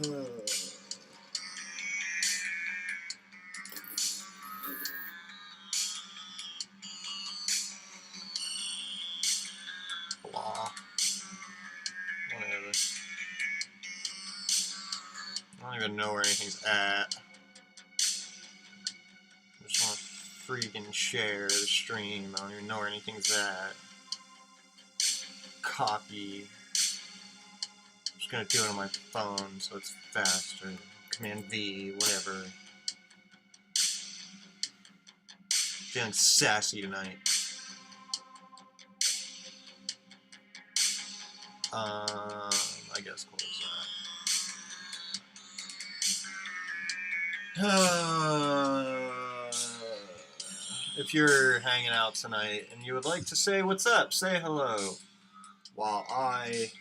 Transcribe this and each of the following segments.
Blah. Whatever. I don't even know where anything's at. I just want to freaking share the stream. I don't even know where anything's at. Copy. I'm just gonna do it on my phone so it's faster. Command V, whatever. Feeling sassy tonight. I guess close that. If you're hanging out tonight and you would like to say what's up, say hello. While I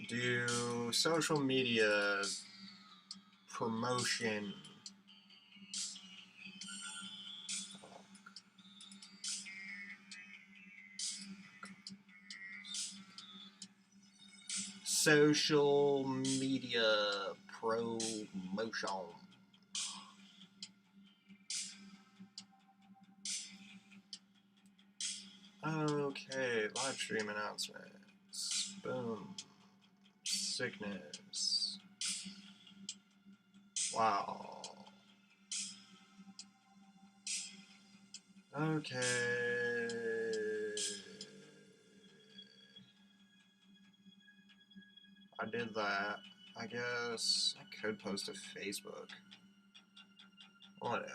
do social media promotion. Social media promotion. Okay, live stream announcements. Boom. Sickness. Wow. Okay. I did that. I guess I could post to Facebook. Whatever.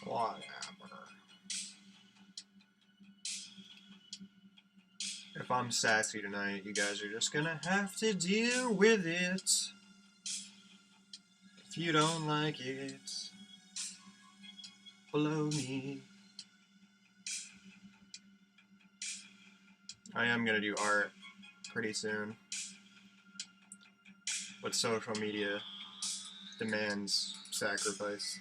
Whatever. If I'm sassy tonight, you guys are just gonna have to deal with it. If you don't like it, blow me. I am gonna do art pretty soon. But social media demands sacrifice.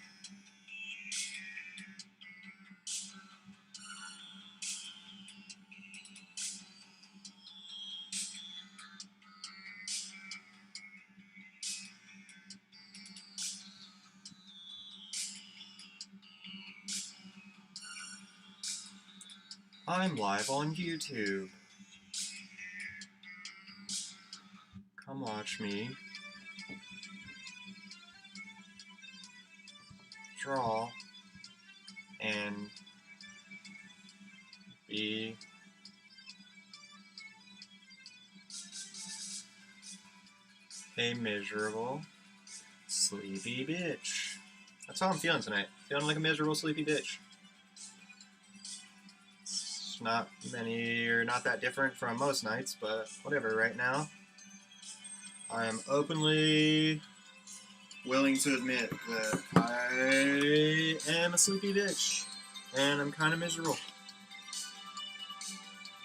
I'm live on YouTube. Come watch me draw and be a miserable, sleepy bitch. That's how I'm feeling tonight. Feeling like a miserable, sleepy bitch. It's not many or not that different from most nights, but whatever right now. I am openly willing to admit that I am a sleepy bitch. And I'm kind of miserable.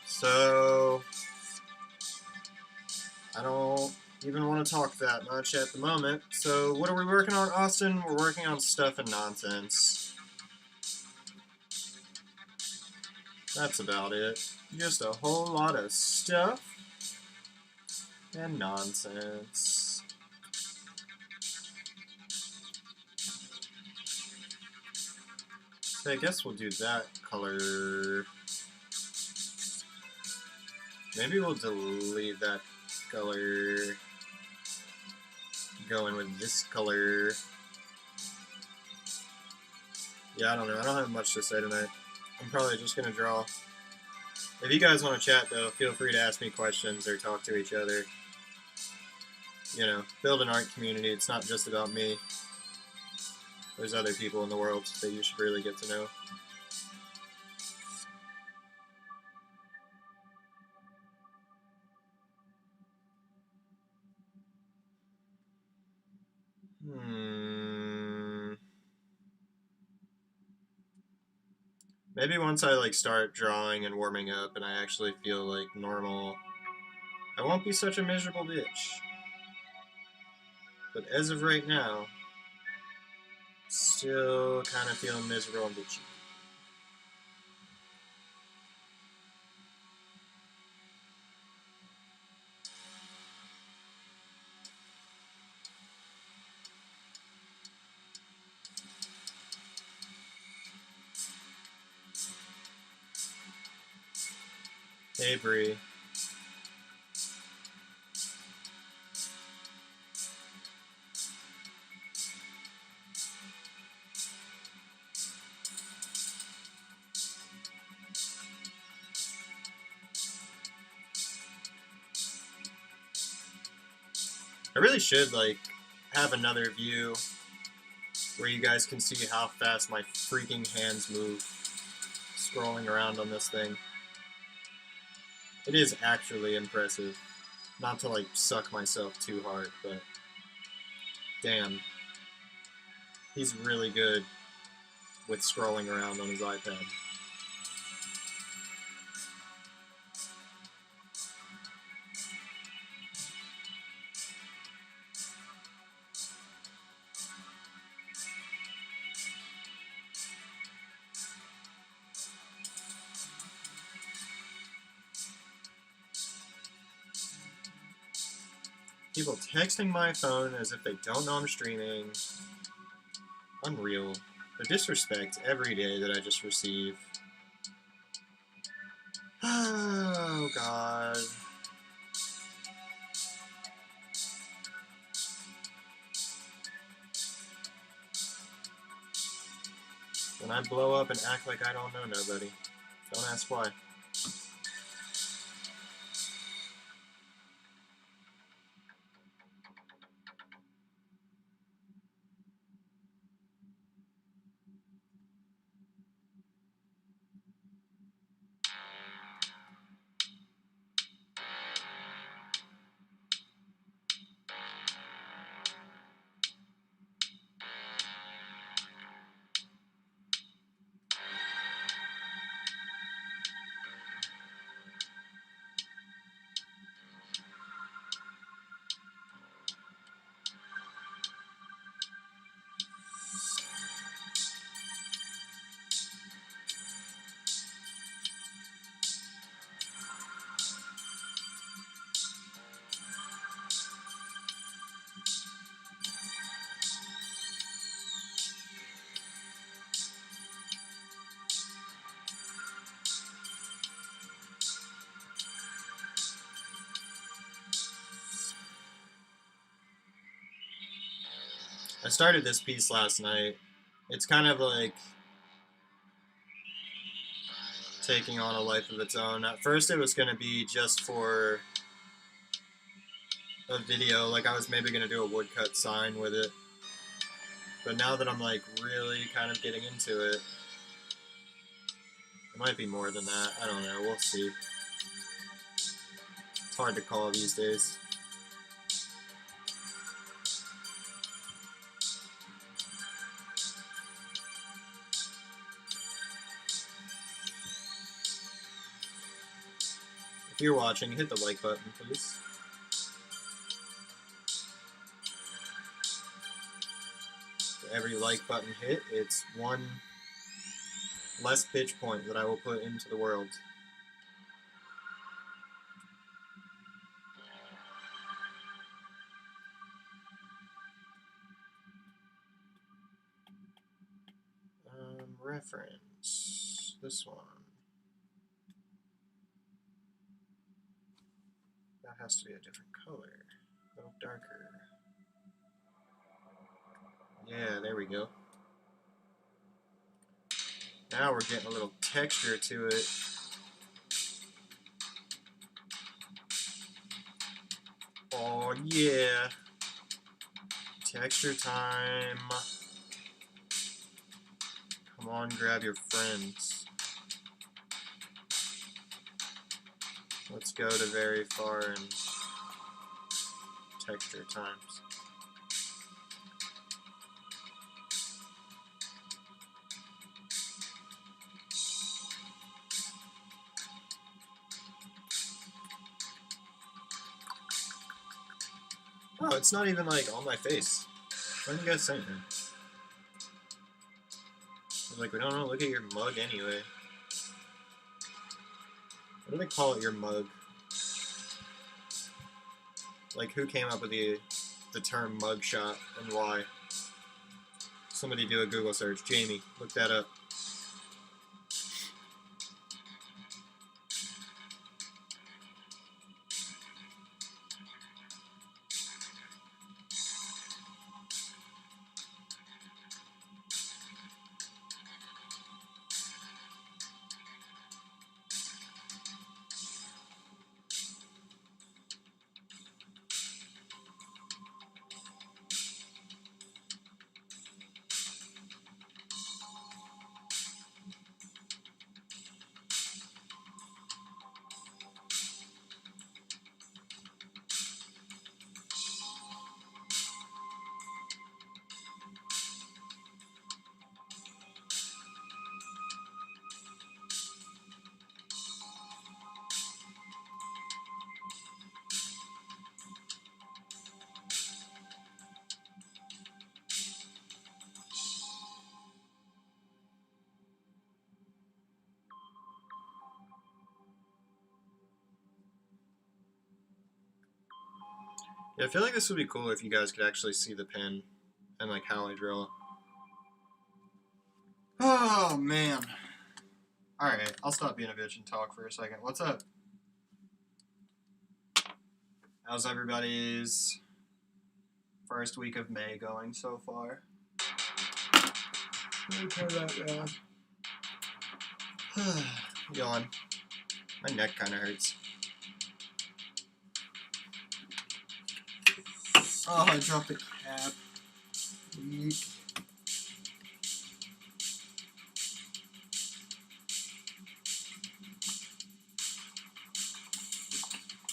So I don't even want to talk that much at the moment. So what are we working on, Austin? We're working on stuff and nonsense. That's about it. Just a whole lot of stuff and nonsense. So I guess we'll do that color. Maybe we'll delete that color. Go in with this color. Yeah, I don't know. I don't have much to say tonight. I'm probably just going to draw. If you guys want to chat, though, feel free to ask me questions or talk to each other. You know, build an art community. It's not just about me. There's other people in the world that you should really get to know. Maybe once I start drawing and warming up and I actually feel like normal, I won't be such a miserable bitch. But as of right now, still kind of feeling miserable and bitchy. Hey, Bree. I really should, like, have another view where you guys can see how fast my freaking hands move scrolling around on this thing. It is actually impressive. Not to, like, suck myself too hard, but damn. He's really good with scrolling around on his iPad. People texting my phone as if they don't know I'm streaming. Unreal. The disrespect every day that I just receive. Oh, God. When I blow up and act like I don't know nobody. Don't ask why. I started this piece last night. It's kind of like taking on a life of its own. At first it was going to be just for a video, like I was maybe going to do a woodcut sign with it. But now that I'm like really kind of getting into it, it might be more than that. I don't know. We'll see. It's hard to call these days. If you're watching, hit the like button, please. For every like button hit, it's one less pitch point that I will put into the world. Reference. This one. That has to be a different color. A little darker. Yeah, there we go. Now we're getting a little texture to it. Oh yeah. Texture time. Come on, grab your friends. Let's go to very far and texture times. Oh, it's not even like on my face. Why didn't you guys say anything? I was like, we don't know, look at your mug anyway. What do they call it, your mug? Like, who came up with the term mugshot and why? Somebody do a Google search. Jamie, look that up. Yeah, I feel like this would be cool if you guys could actually see the pin and like how I drill. Oh man. Alright, I'll stop being a bitch and talk for a second. What's up? How's everybody's first week of May going so far? Let me turn that down. Yawn. My neck kind of hurts. Oh, I dropped the cap. Weak.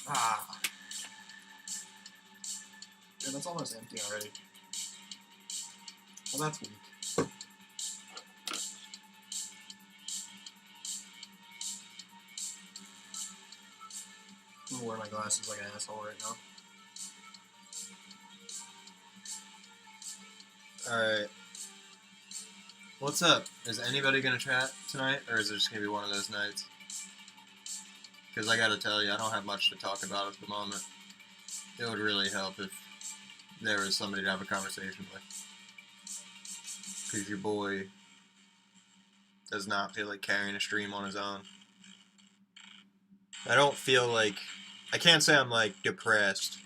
Ah. Yeah, that's almost empty already. Well, that's weak. I'm gonna wear my glasses like an asshole right now. Alright. What's up? Is anybody gonna chat tonight, or is it just gonna be one of those nights? Because I gotta tell you, I don't have much to talk about at the moment. It would really help if there was somebody to have a conversation with. Because your boy does not feel like carrying a stream on his own. I don't feel like... I can't say I'm, like, depressed.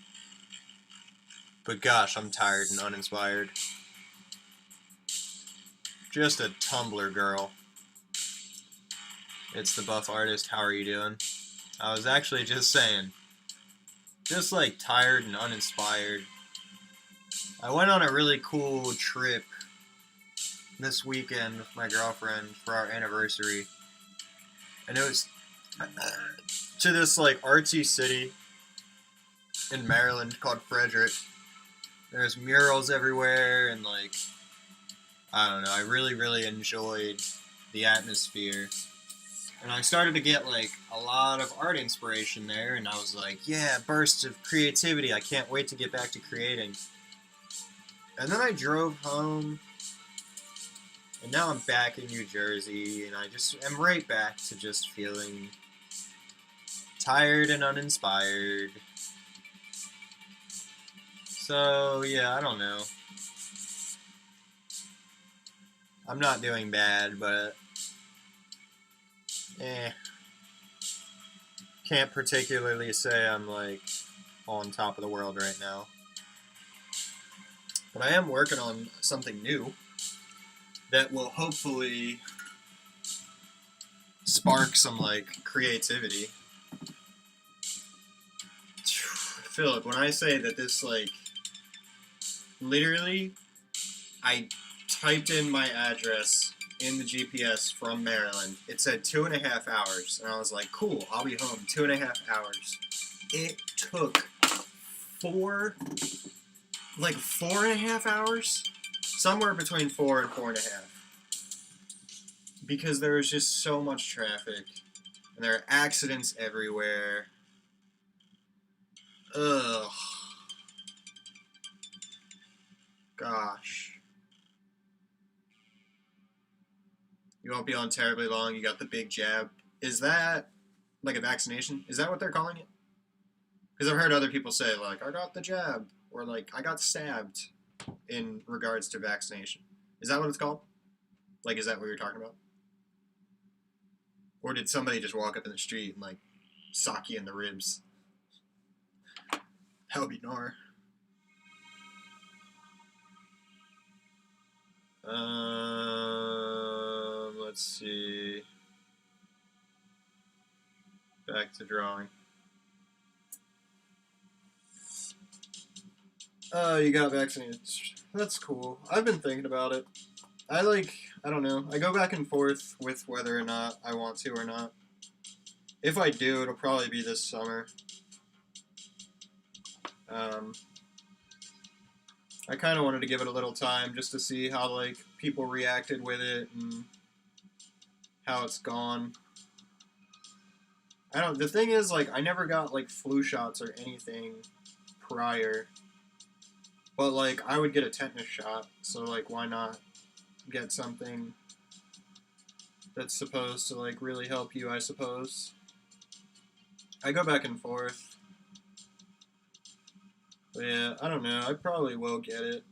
But gosh, I'm tired and uninspired. Just a Tumblr girl. It's the buff artist. How are you doing? I was actually just saying. Just, like, tired and uninspired. I went on a really cool trip this weekend with my girlfriend for our anniversary. And it was to this, like, artsy city in Maryland called Frederick. There's murals everywhere, and, like, I don't know, I really, really enjoyed the atmosphere. And I started to get, like, a lot of art inspiration there, and I was like, yeah, bursts of creativity, I can't wait to get back to creating. And then I drove home, and now I'm back in New Jersey, and I just am right back to just feeling tired and uninspired. So, yeah, I don't know. I'm not doing bad, but can't particularly say I'm, like, on top of the world right now. But I am working on something new that will hopefully spark some, like, creativity. Philip, when I say that this, like, literally, I typed in my address in the GPS from Maryland. It said 2.5 hours, and I was like, cool, I'll be home 2.5 hours. It took 4.5 hours? Somewhere between 4 and 4.5. Because there was just so much traffic, and there are accidents everywhere. Ugh. Gosh. You won't be on terribly long. You got the big jab. Is that like a vaccination? Is that what they're calling it? Because I've heard other people say, like, I got the jab, or like, I got stabbed in regards to vaccination. Is that what it's called? Like, is that what you're talking about? Or did somebody just walk up in the street and, like, sock you in the ribs? That would be gnar. Let's see. Back to drawing. Oh, you got vaccinated. That's cool. I've been thinking about it. I don't know. I go back and forth with whether or not I want to or not. If I do, it'll probably be this summer. I kind of wanted to give it a little time just to see how, like, people reacted with it and how it's gone. The thing is, like, I never got, like, flu shots or anything prior. But, like, I would get a tetanus shot, so, like, why not get something that's supposed to, like, really help you, I suppose. I go back and forth. But yeah, I don't know. I probably will get it.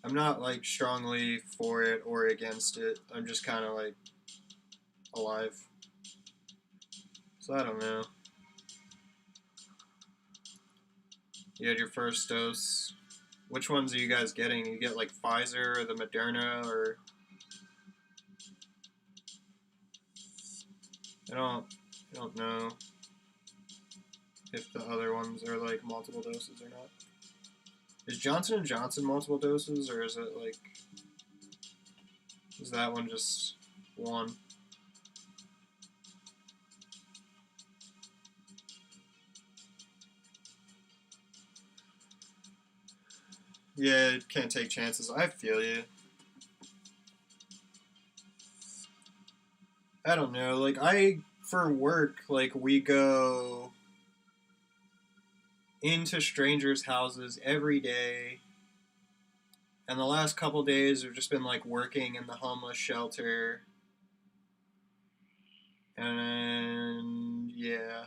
I'm not like strongly for it or against it. I'm just kind of like alive. So I don't know. You had your first dose. Which ones are you guys getting? You get like Pfizer or the Moderna or I don't know if the other ones are like multiple doses or not. Is Johnson and Johnson multiple doses or is it like is that one just one? Yeah, can't take chances. I feel you. I don't know. Like for work, like we go into strangers' houses every day. And the last couple days we've just been like working in the homeless shelter. And yeah,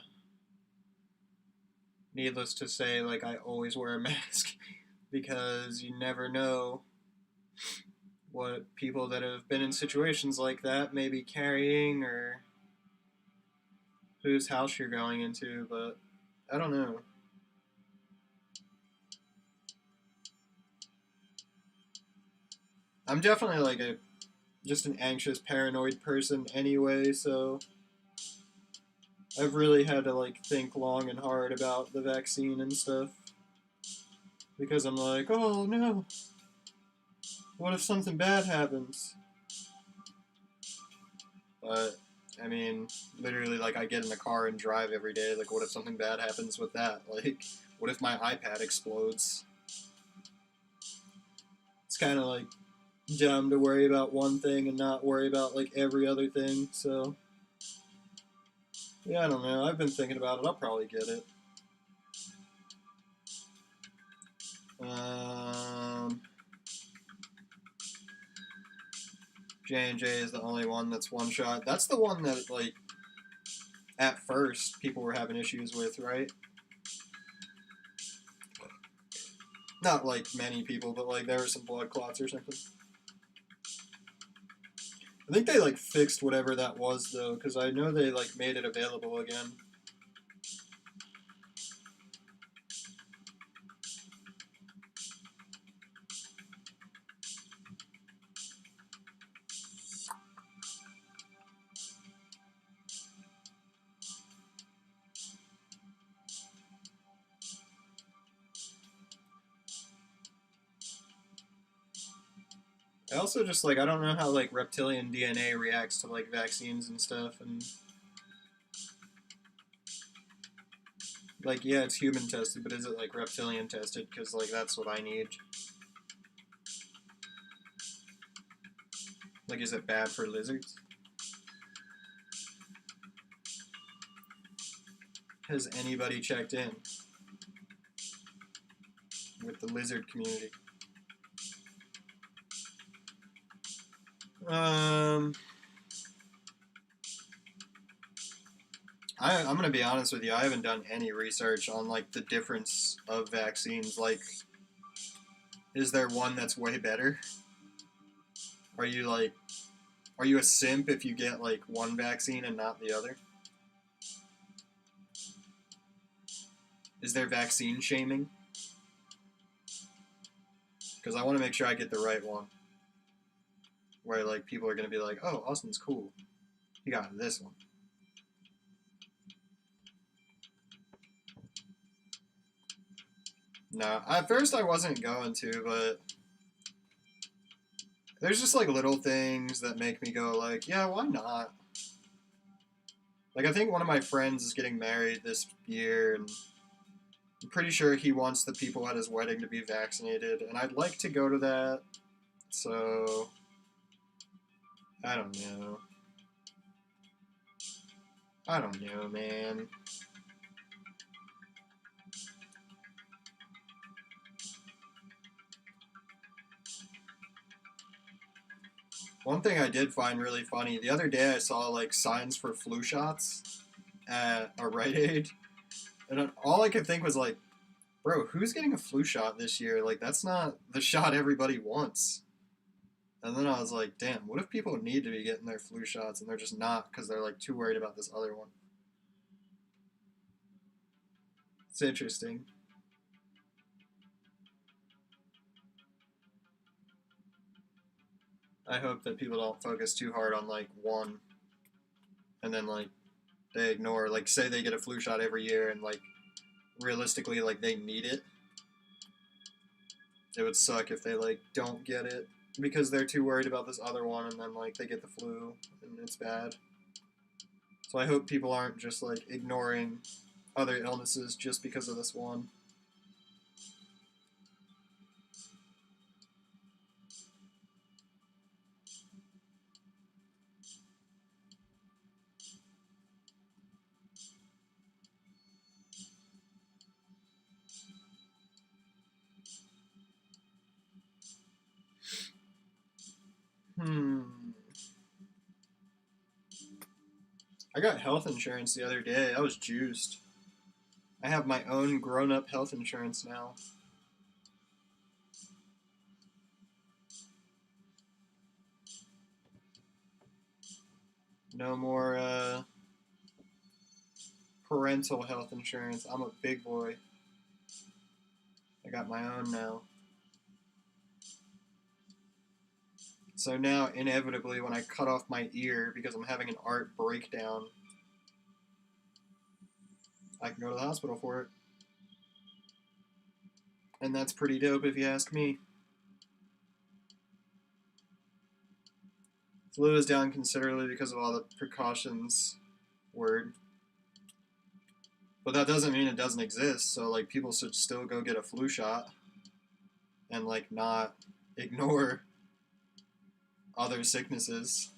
needless to say, like I always wear a mask because you never know what people that have been in situations like that may be carrying or whose house you're going into, but I don't know. I'm definitely like a just an anxious, paranoid person anyway, so I've really had to like think long and hard about the vaccine and stuff because I'm like, oh no, what if something bad happens? But I mean, literally, like I get in the car and drive every day. Like, what if something bad happens with that? Like, what if my iPad explodes? It's kind of like dumb to worry about one thing and not worry about like every other thing. So yeah, I don't know. I've been thinking about it. I'll probably get it. Um, J&J is the only one that's one shot. That's the one that like at first people were having issues with, right? Not like many people, but like there were some blood clots or something. I think they like fixed whatever that was though, because I know they like made it available again. I also just like I don't know how like reptilian DNA reacts to like vaccines and stuff, and like yeah, it's human tested, but is it like reptilian tested? Because like that's what I need. Like, is it bad for lizards? Has anybody checked in with the lizard community? Um, I'm gonna be honest with you. I haven't done any research on like the difference of vaccines. Like, is there one that's way better? Are you like, are you a simp if you get like one vaccine and not the other? Is there vaccine shaming? Because I want to make sure I get the right one. Where like people are gonna be like, oh, Austin's cool. He got this one. No, at first I wasn't going to, but there's just like little things that make me go like, yeah, why not? Like I think one of my friends is getting married this year, and I'm pretty sure he wants the people at his wedding to be vaccinated, and I'd like to go to that. So I don't know. I don't know, man. One thing I did find really funny, the other day I saw like signs for flu shots at a Rite Aid, And all I could think was like, bro, who's getting a flu shot this year? Like, that's not the shot everybody wants. And then I was like, damn, what if people need to be getting their flu shots and they're just not because they're like too worried about this other one? It's interesting. I hope that people don't focus too hard on like one and then like they ignore, like, say they get a flu shot every year and like realistically like they need it. It would suck if they like don't get it because they're too worried about this other one and then like they get the flu and it's bad. So I hope people aren't just like ignoring other illnesses just because of this one. Hmm. I got health insurance the other day. I was juiced. I have my own grown-up health insurance now. No more parental health insurance. I'm a big boy. I got my own now. So now, inevitably, when I cut off my ear because I'm having an art breakdown, I can go to the hospital for it. And that's pretty dope if you ask me. Flu is down considerably because of all the precautions. Word. But that doesn't mean it doesn't exist, so like people should still go get a flu shot and like not ignore other sicknesses.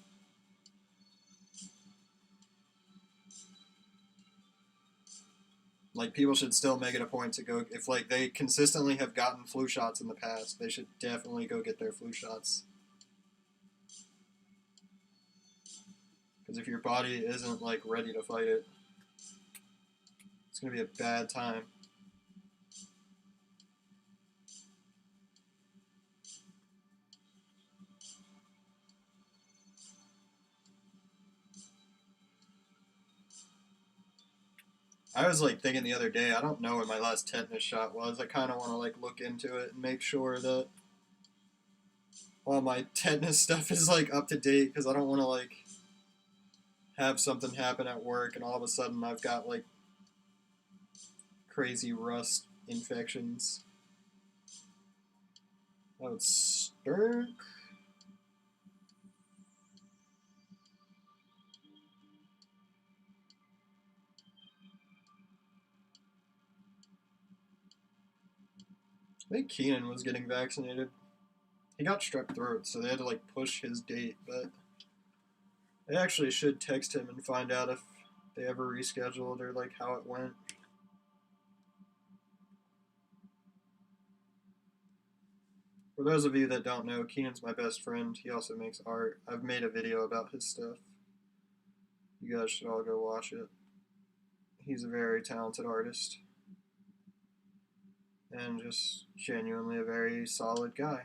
Like people should still make it a point to go if like they consistently have gotten flu shots in the past, they should definitely go get their flu shots. Because if your body isn't like ready to fight it, it's gonna be a bad time. I was like thinking the other day, I don't know what my last tetanus shot was. I kind of want to like look into it and make sure that all my tetanus stuff is like up to date because I don't want to like have something happen at work and all of a sudden I've got like crazy rust infections. That would stink. I think Keenan was getting vaccinated. He got strep throat, so they had to like push his date, but I actually should text him and find out if they ever rescheduled or like how it went. For those of you that don't know, Keenan's my best friend. He also makes art. I've made a video about his stuff. You guys should all go watch it. He's a very talented artist and just genuinely a very solid guy.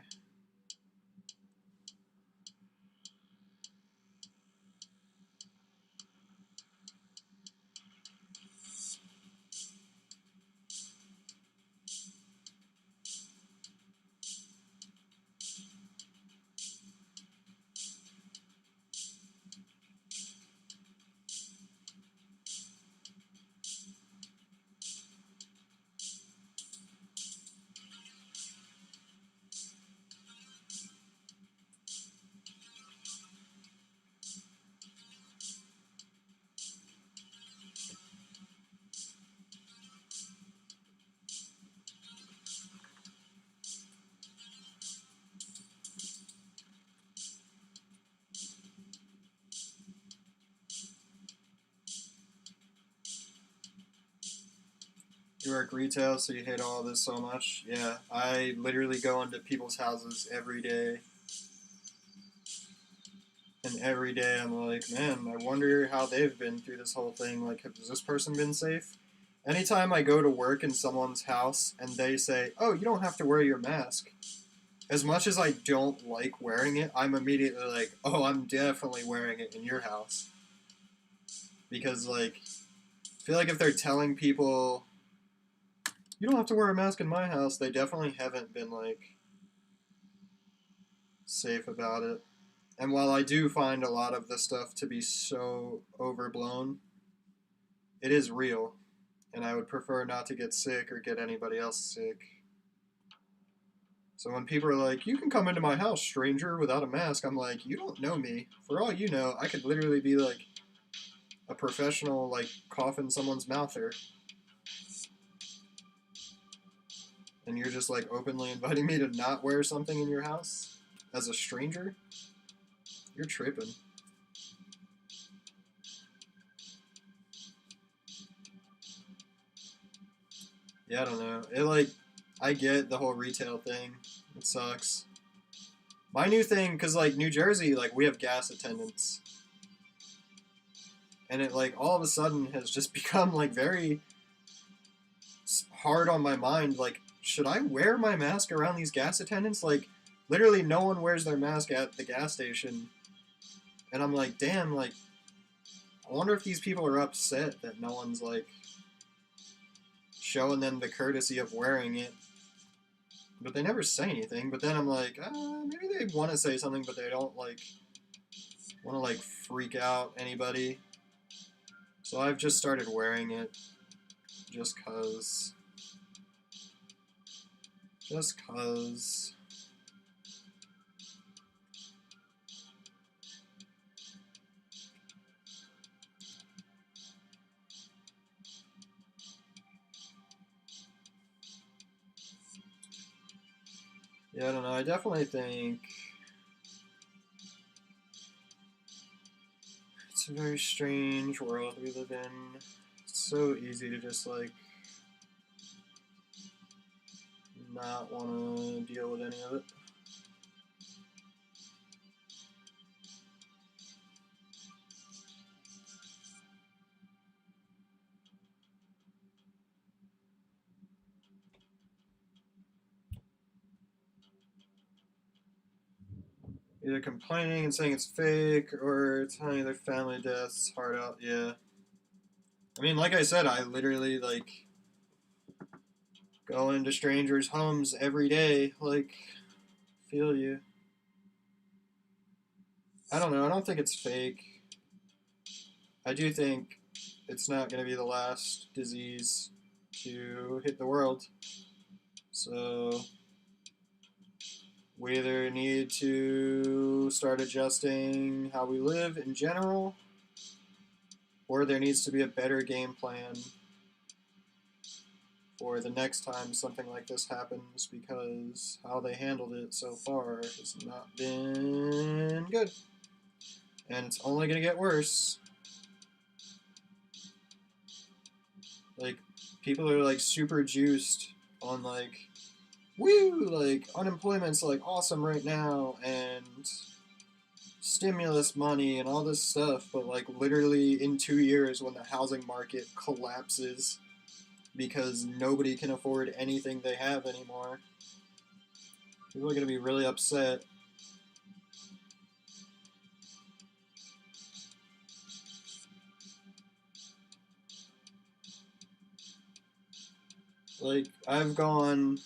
You work retail, so you hate all this so much? Yeah, I literally go into people's houses every day. And every day I'm like, man, I wonder how they've been through this whole thing. Like, has this person been safe? Anytime I go to work in someone's house and they say, "Oh, you don't have to wear your mask," as much as I don't like wearing it, I'm immediately like, "Oh, I'm definitely wearing it in your house." Because, like, I feel like if they're telling people, "You don't have to wear a mask in my house," they definitely haven't been, like, safe about it. And while I do find a lot of this stuff to be so overblown, it is real. And I would prefer not to get sick or get anybody else sick. So when people are like, "You can come into my house, stranger, without a mask," I'm like, "You don't know me. For all you know, I could literally be like a professional, like cough in someone's mouth here. And you're just like openly inviting me to not wear something in your house as a stranger? You're tripping." Yeah, I don't know. It like, I get the whole retail thing. It sucks. My new thing, because like New Jersey, like we have gas attendants. And it like all of a sudden has just become like very hard on my mind. Like, should I wear my mask around these gas attendants? Like, literally no one wears their mask at the gas station. And I'm like, damn, like, I wonder if these people are upset that no one's like showing them the courtesy of wearing it. But they never say anything. But then I'm like, maybe they want to say something, but they don't like want to like freak out anybody. So I've just started wearing it just cause. Just cause. Yeah, I don't know. I definitely think it's a very strange world we live in. It's so easy to just like not want to deal with any of it. Either complaining and saying it's fake or telling their family deaths hard out. Yeah. I mean, like I said, I literally like go into strangers' homes every day. Like, feel you. I don't know. I don't think it's fake. I do think it's not going to be the last disease to hit the world. So we either need to start adjusting how we live in general, or there needs to be a better game plan for the next time something like this happens, because how they handled it so far has not been good. And it's only going to get worse. Like, people are like super juiced on like, woo, like unemployment's like awesome right now and stimulus money and all this stuff, but like literally in 2 years when the housing market collapses because nobody can afford anything they have anymore, people are going to be really upset. Like, I've gone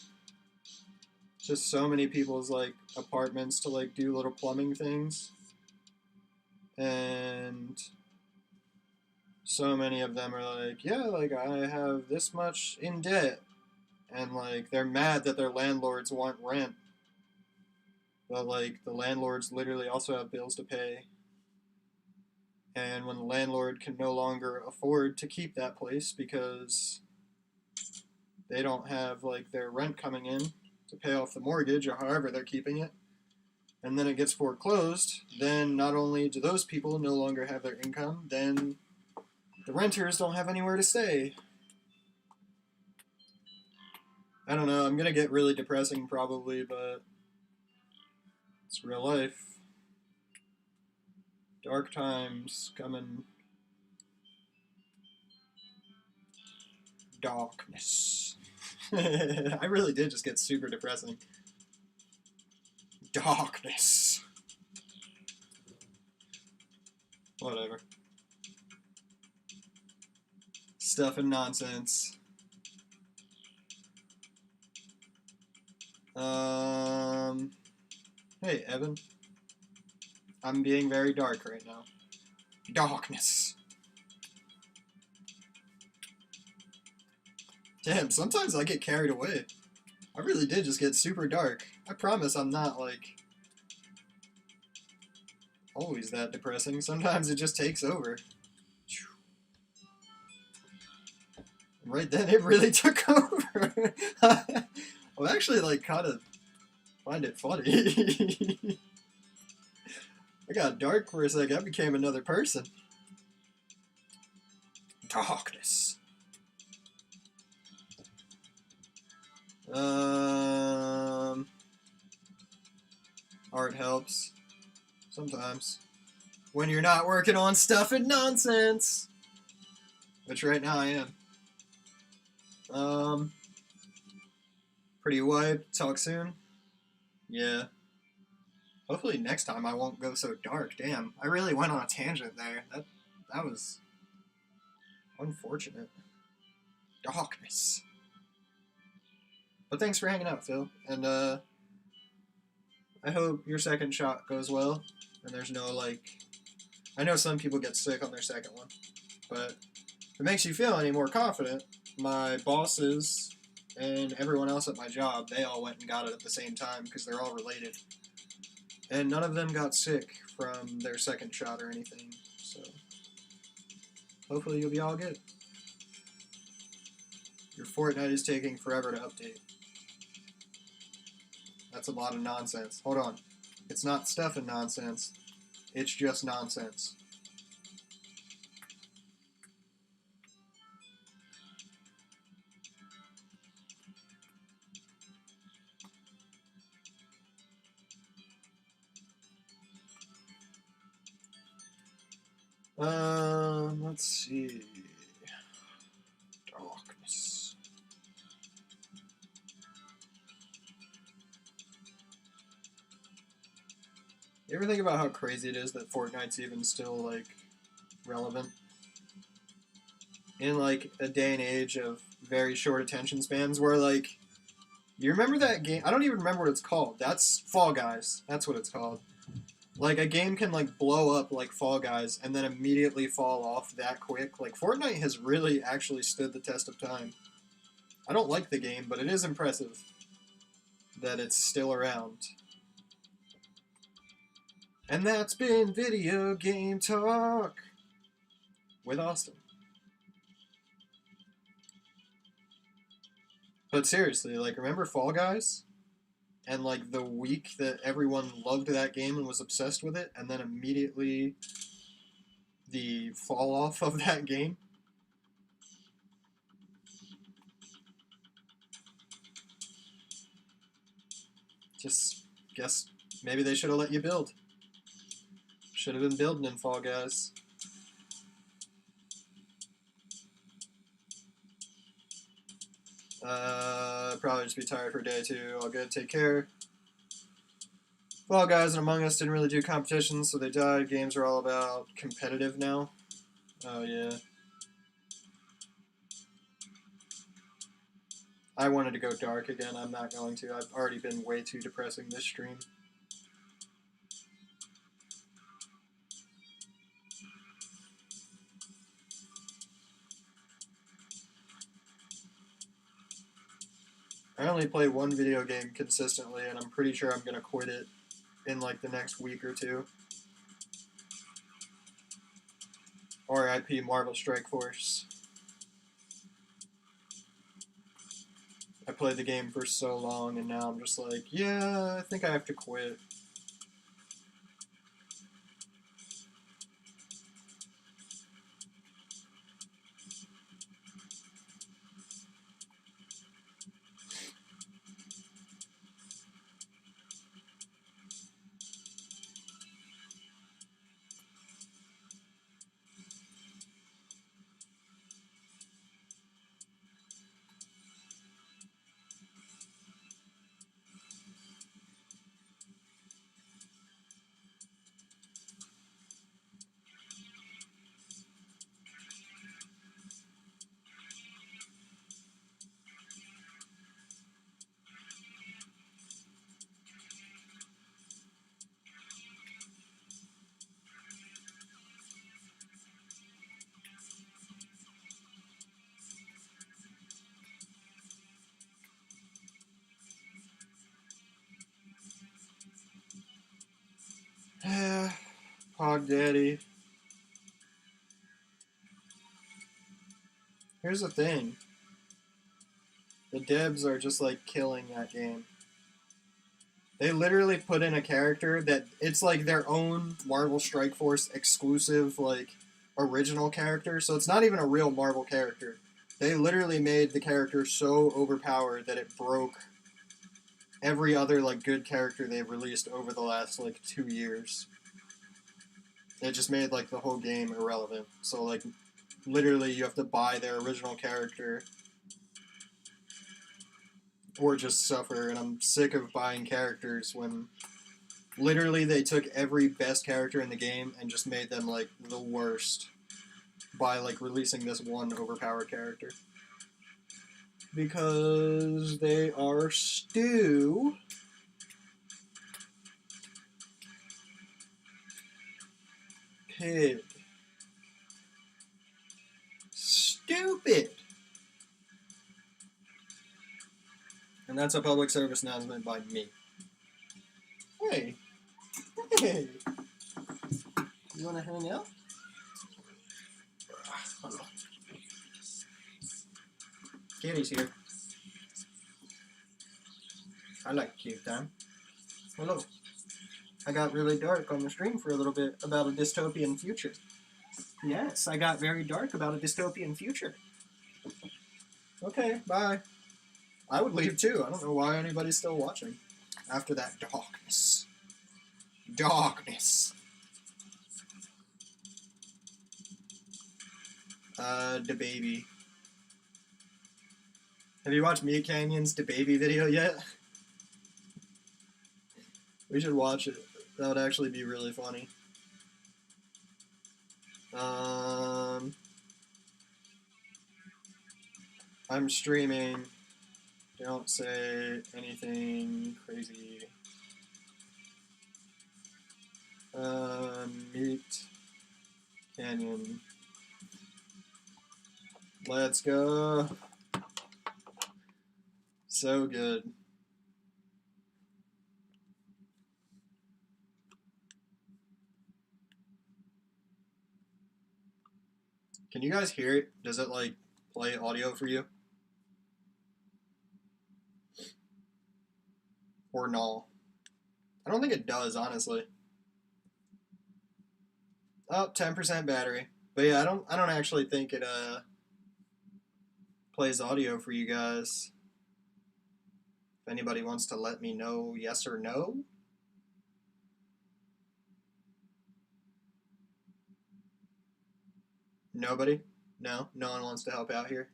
to so many people's like apartments to like do little plumbing things, and so many of them are like, yeah, like I have this much in debt, and like they're mad that their landlords want rent, but like the landlords literally also have bills to pay, and when the landlord can no longer afford to keep that place because they don't have like their rent coming in to pay off the mortgage or however they're keeping it, and then it gets foreclosed, then not only do those people no longer have their income, then the renters don't have anywhere to stay. I don't know, I'm gonna get really depressing probably, but it's real life. Dark times coming. Darkness. I really did just get super depressing. Darkness. Whatever. Stuff and nonsense. Hey, Evan. I'm being very dark right now. Darkness. Damn, sometimes I get carried away. I really did just get super dark. I promise I'm not, like, always that depressing. Sometimes it just takes over. Right then, it really took over. I'm actually, like, kind of find it funny. I got dark for a second. I became another person. Darkness. Art helps. Sometimes. When you're not working on stuff and nonsense. Which right now I am. Pretty wiped. Talk soon. Yeah. Hopefully next time I won't go so dark. Damn, I really went on a tangent there. That was unfortunate. Darkness. But thanks for hanging out, Phil. And I hope your second shot goes well. And there's no, like... I know some people get sick on their second one. But if it makes you feel any more confident, my bosses and everyone else at my job, they all went and got it at the same time because they're all related. And none of them got sick from their second shot or anything. So hopefully you'll be all good. Your Fortnite is taking forever to update. That's a lot of nonsense. Hold on. It's not stuff and nonsense. It's just nonsense. Let's see. Darkness. You ever think about how crazy it is that Fortnite's even still, like, relevant? In, like, a day and age of very short attention spans where, like, you remember that game? I don't even remember what it's called. That's Fall Guys. That's what it's called. Like, a game can, like, blow up like Fall Guys and then immediately fall off that quick. Like, Fortnite has really actually stood the test of time. I don't like the game, but it is impressive that it's still around. And that's been Video Game Talk with Austin. But seriously, like, remember Fall Guys? And, like, the week that everyone loved that game and was obsessed with it, and then immediately the fall off of that game? Just guess maybe they should have let you build. Should have been building in Fall Guys. Probably just be tired for a day too. All good, take care. Fall Guys and Among Us didn't really do competitions, so they died. Games are all about competitive now. Oh yeah. I wanted to go dark again. I'm not going to. I've already been way too depressing this stream. I only play one video game consistently, and I'm pretty sure I'm going to quit it in, like, the next week or two. R.I.P. Marvel Strike Force. I played the game for so long, and now I'm just like, yeah, I think I have to quit. Hog Daddy. Here's the thing. The devs are just like killing that game. They literally put in a character that it's like their own Marvel Strike Force exclusive, like, original character. So it's not even a real Marvel character. They literally made the character so overpowered that it broke every other, like, good character they've released over the last, like, 2 years. It just made, like, the whole game irrelevant. So, like, literally you have to buy their original character or just suffer, and I'm sick of buying characters when literally they took every best character in the game and just made them, like, the worst by, like, releasing this one overpowered character. Because they are stupid. Stupid! And that's a public service announcement by me. Hey. Hey. You wanna hang out? Kitty's here. I like cute time. Hello. I got really dark on the stream for a little bit about a dystopian future. Yes, I got very dark about a dystopian future. Okay, bye. I would leave too. I don't know why anybody's still watching. After that darkness. Darkness. DaBaby. Have you watched Mia Canyon's DaBaby video yet? We should watch it. That would actually be really funny. I'm streaming. Don't say anything crazy. Meet Canyon. Let's go. So good. Can you guys hear it? Does it, like, play audio for you? Or no? I don't think it does, honestly. Oh, 10% battery. But yeah, I don't actually think it plays audio for you guys. If anybody wants to let me know yes or no. Nobody? No? No one wants to help out here?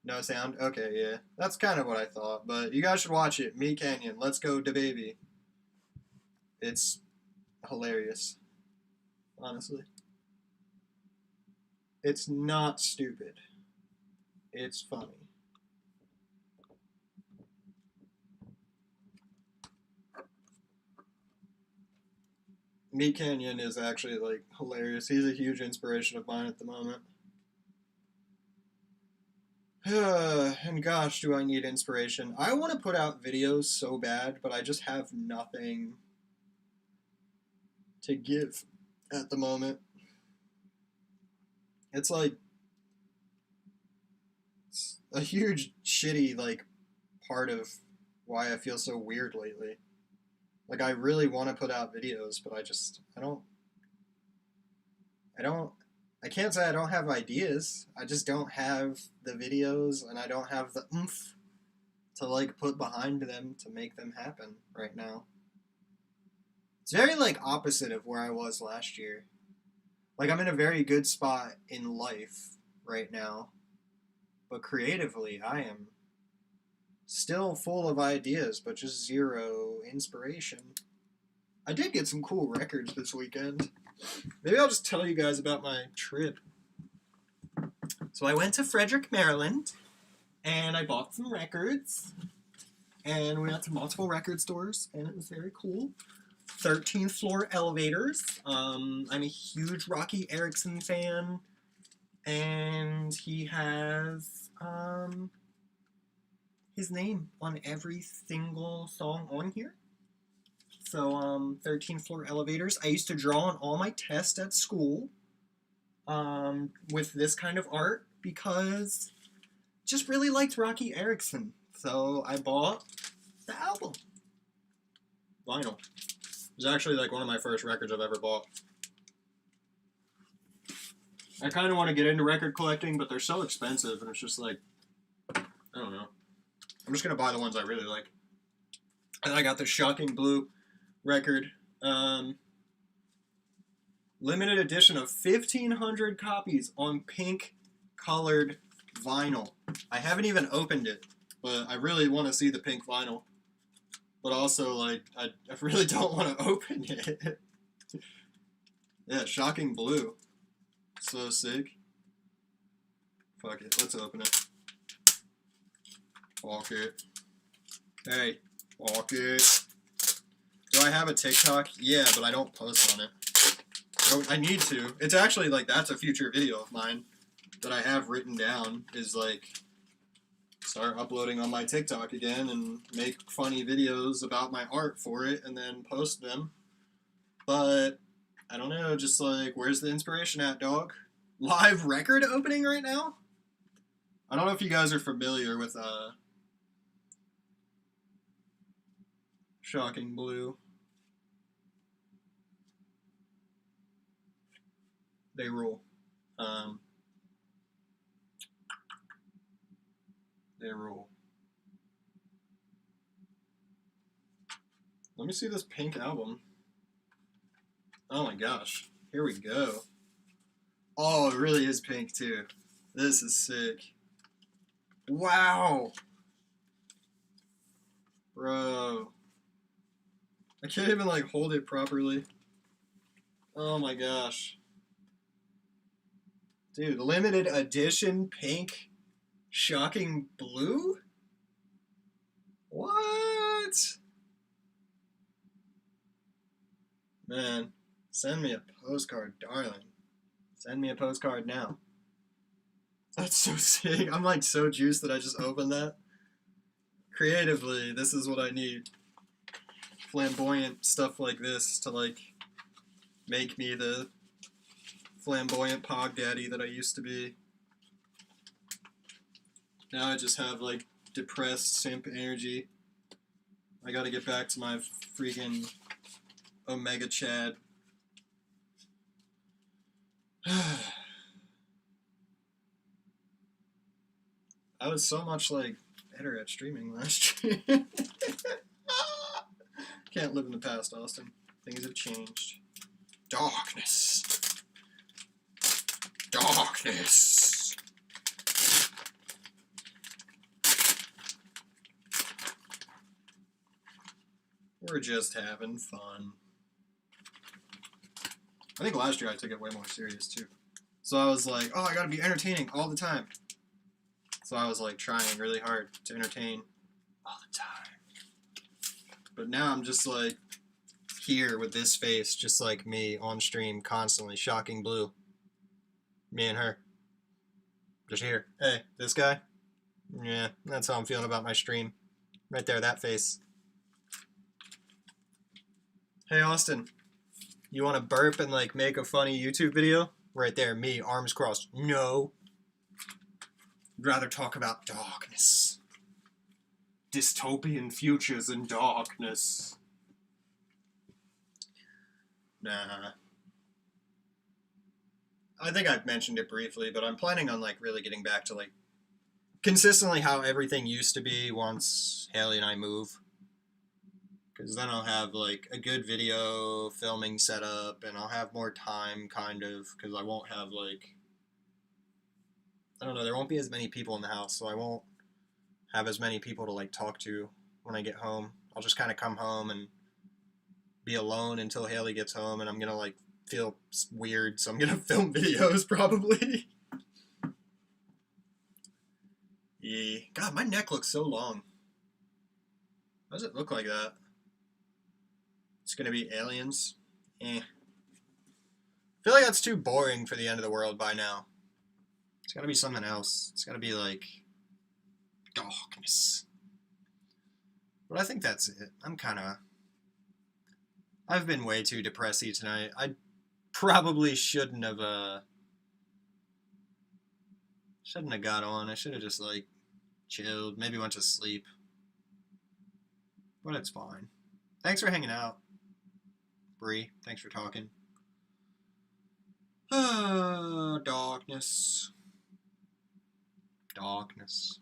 No sound? Okay, yeah. That's kind of what I thought, but you guys should watch it. Mia Canyon. Let's go DaBaby. It's hilarious. Honestly. It's not stupid. It's funny. Mia Canyon is actually, like, hilarious. He's a huge inspiration of mine at the moment. And gosh, do I need inspiration. I want to put out videos so bad, but I just have nothing to give at the moment. It's like it's a huge shitty, like, part of why I feel so weird lately. Like, I really want to put out videos, but I can't say I don't have ideas. I just don't have the videos, and I don't have the oomph to, like, put behind them to make them happen right now. It's very, like, opposite of where I was last year. Like, I'm in a very good spot in life right now, but creatively, I am still full of ideas, but just zero inspiration. I did get some cool records this weekend. Maybe I'll just tell you guys about my trip. So I went to Frederick, Maryland, and I bought some records. And we went to multiple record stores, and it was very cool. 13th floor elevators. I'm a huge Rocky Erickson fan, and he has his name on every single song on here. So, 13th floor elevators. I used to draw on all my tests at school with this kind of art because just really liked Rocky Erickson. So I bought the album. Vinyl. It was actually like one of my first records I've ever bought. I kind of want to get into record collecting, but they're so expensive, and it's just like, I don't know. I'm just going to buy the ones I really like. And I got the Shocking Blue record. Limited edition of 1,500 copies on pink colored vinyl. I haven't even opened it, but I really want to see the pink vinyl. But also, like, I really don't want to open it. Yeah, Shocking Blue. So sick. Fuck it, let's open it. Walk it. Hey, walk it. Do I have a TikTok? Yeah, but I don't post on it. I need to. It's actually, like, that's a future video of mine that I have written down, is, like, start uploading on my TikTok again and make funny videos about my art for it and then post them. But I don't know, just like, where's the inspiration at, dog? Live record opening right now? I don't know if you guys are familiar with Shocking Blue. They rule. They rule. Let me see this pink album. Oh my gosh. Here we go. Oh, it really is pink too. This is sick. Wow. Bro. I can't even like hold it properly. Oh my gosh. Dude, limited edition pink Shocking Blue? What? Man, send me a postcard, darling. Send me a postcard now. That's so sick. I'm like so juiced that I just opened that. Creatively, this is what I need. Flamboyant stuff like this to like make me the flamboyant pog daddy that I used to be. Now I just have like depressed simp energy. I gotta get back to my freaking Omega Chad. I was so much like better at streaming last year. Can't live in the past, Austin. Things have changed. Darkness. Darkness. We're just having fun. I think last year I took it way more serious too. So I was like, oh, I gotta be entertaining all the time. So I was like trying really hard to entertain all the time. But now I'm just like here with this face, just like me on stream constantly, Shocking Blue. Me and her. Just here. Hey, this guy? Yeah, that's how I'm feeling about my stream. Right there, that face. Hey, Austin. You want to burp and like make a funny YouTube video? Right there, me, arms crossed. No. I'd rather talk about darkness. Dystopian futures in darkness. Nah. I think I've mentioned it briefly, but I'm planning on like really getting back to like consistently how everything used to be once Haley and I move. Because then I'll have like a good video filming setup and I'll have more time kind of because I won't have like, I don't know, there won't be as many people in the house, so I won't have as many people to like talk to when I get home. I'll just kind of come home and be alone until Haley gets home, and I'm gonna like feel weird, so I'm gonna film videos probably. Yeah. God, my neck looks so long. How does it look like that? It's gonna be aliens. Eh. I feel like that's too boring for the end of the world by now. It's gotta be something else. It's gotta be like darkness. But I think that's it. I'm kind of I've been way too depressy tonight. I probably shouldn't have got on. I should have just like chilled, maybe went to sleep. But it's fine. Thanks for hanging out, Bree. Thanks for talking. Darkness. Darkness.